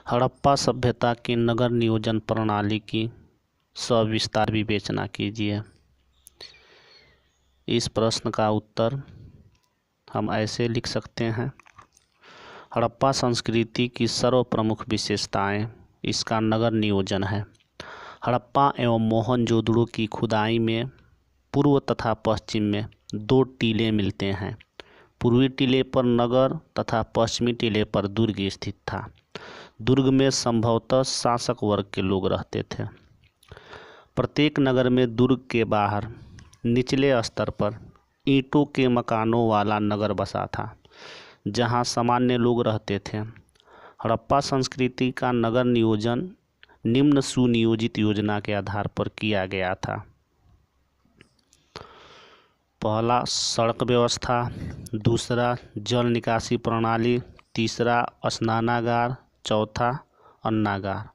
हड़प्पा सभ्यता की नगर नियोजन प्रणाली की सविस्तार विवेचना कीजिए। इस प्रश्न का उत्तर हम ऐसे लिख सकते हैं। हड़प्पा संस्कृति की सर्वप्रमुख विशेषताएं इसका नगर नियोजन है। हड़प्पा एवं मोहनजोदड़ो की खुदाई में पूर्व तथा पश्चिम में दो टीले मिलते हैं। पूर्वी टीले पर नगर तथा पश्चिमी टीले पर दुर्ग स्थित था। दुर्ग में संभवतः शासक वर्ग के लोग रहते थे। प्रत्येक नगर में दुर्ग के बाहर निचले स्तर पर ईंटों के मकानों वाला नगर बसा था, जहां सामान्य लोग रहते थे। हड़प्पा संस्कृति का नगर नियोजन निम्न सुनियोजित योजना के आधार पर किया गया था। पहला, सड़क व्यवस्था। दूसरा, जल निकासी प्रणाली। तीसरा, स्नानागार। चौथा, अन्नागार।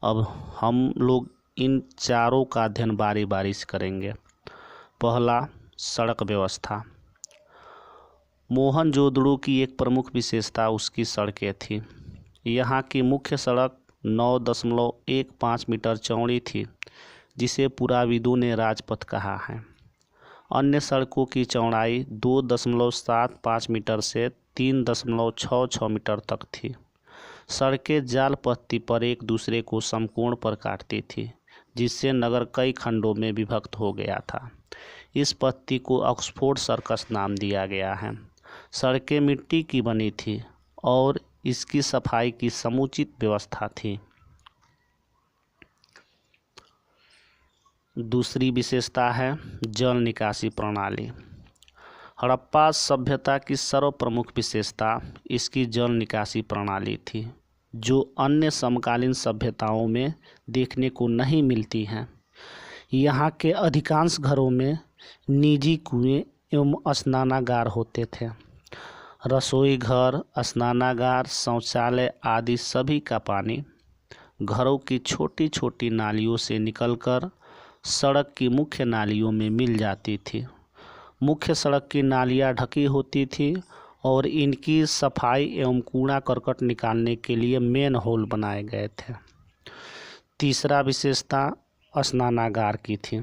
अब हम लोग इन चारों का अध्ययन बारी बारी से करेंगे। पहला, सड़क व्यवस्था। मोहनजोदड़ो की एक प्रमुख विशेषता उसकी सड़कें थी। यहाँ की मुख्य सड़क 9.15 मीटर चौड़ी थी, जिसे पुराविदों ने राजपथ कहा है। अन्य सड़कों की चौड़ाई 2.75 मीटर से 3.66 मीटर तक थी। सड़कें जाल पत्ती पर एक दूसरे को समकोण पर काटती थी, जिससे नगर कई खंडों में विभक्त हो गया था। इस पत्ती को ऑक्सफोर्ड सर्कस नाम दिया गया है। सड़कें मिट्टी की बनी थी और इसकी सफाई की समुचित व्यवस्था थी। दूसरी विशेषता है जल निकासी प्रणाली। हड़प्पा सभ्यता की सर्वप्रमुख विशेषता इसकी जल निकासी प्रणाली थी, जो अन्य समकालीन सभ्यताओं में देखने को नहीं मिलती हैं। यहाँ के अधिकांश घरों में निजी कुएं एवं स्नानागार होते थे। रसोई घर, स्नानागार, शौचालय आदि सभी का पानी घरों की छोटी छोटी नालियों से निकलकर सड़क की मुख्य नालियों में मिल जाती थी। मुख्य सड़क की नालियाँ ढकी होती थी और इनकी सफाई एवं कूड़ा करकट निकालने के लिए मेन होल बनाए गए थे। तीसरा विशेषता स्नानागार की थी।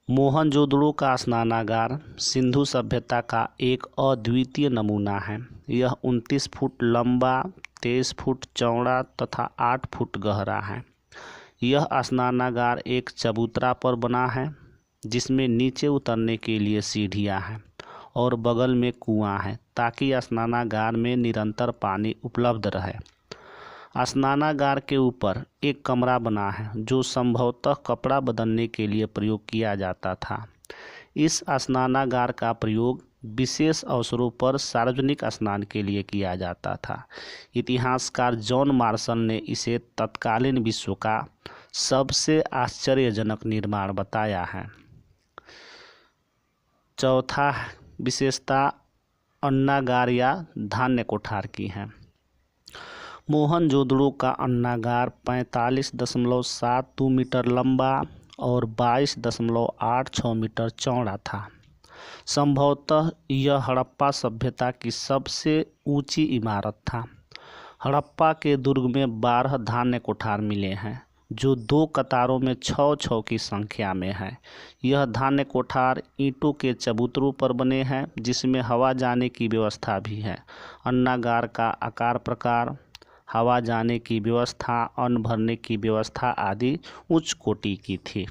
मोहनजोदड़ो का स्नानागार सिंधु सभ्यता का एक अद्वितीय नमूना है। यह 29 फुट लंबा, 23 फुट चौड़ा तथा 8 फुट गहरा है। यह स्नानागार एक चबूतरा पर बना है, जिसमें नीचे उतरने के लिए सीढ़ियां हैं और बगल में कुआं है, ताकि स्नानागार में निरंतर पानी उपलब्ध रहे। स्नानागार के ऊपर एक कमरा बना है, जो संभवतः कपड़ा बदलने के लिए प्रयोग किया जाता था। इस स्नानागार का प्रयोग विशेष अवसरों पर सार्वजनिक स्नान के लिए किया जाता था। इतिहासकार जॉन मार्शल ने इसे तत्कालीन विश्व का सबसे आश्चर्यजनक निर्माण बताया है। चौथा विशेषता अन्नागार या धान्य कोठार की है। मोहनजोदड़ो का अन्नागार 45.72 मीटर लंबा और 22.86 मीटर चौड़ा था। संभवतः यह हड़प्पा सभ्यता की सबसे ऊंची इमारत था। हड़प्पा के दुर्ग में 12 धान्य कोठार मिले हैं, जो 2 कतारों में 6-6 की संख्या में है। यह धान्य कोठार ईंटों के चबूतरों पर बने हैं, जिसमें हवा जाने की व्यवस्था भी है। अन्नागार का आकार प्रकार, हवा जाने की व्यवस्था, अन्न भरने की व्यवस्था आदि उच्च कोटि की थी।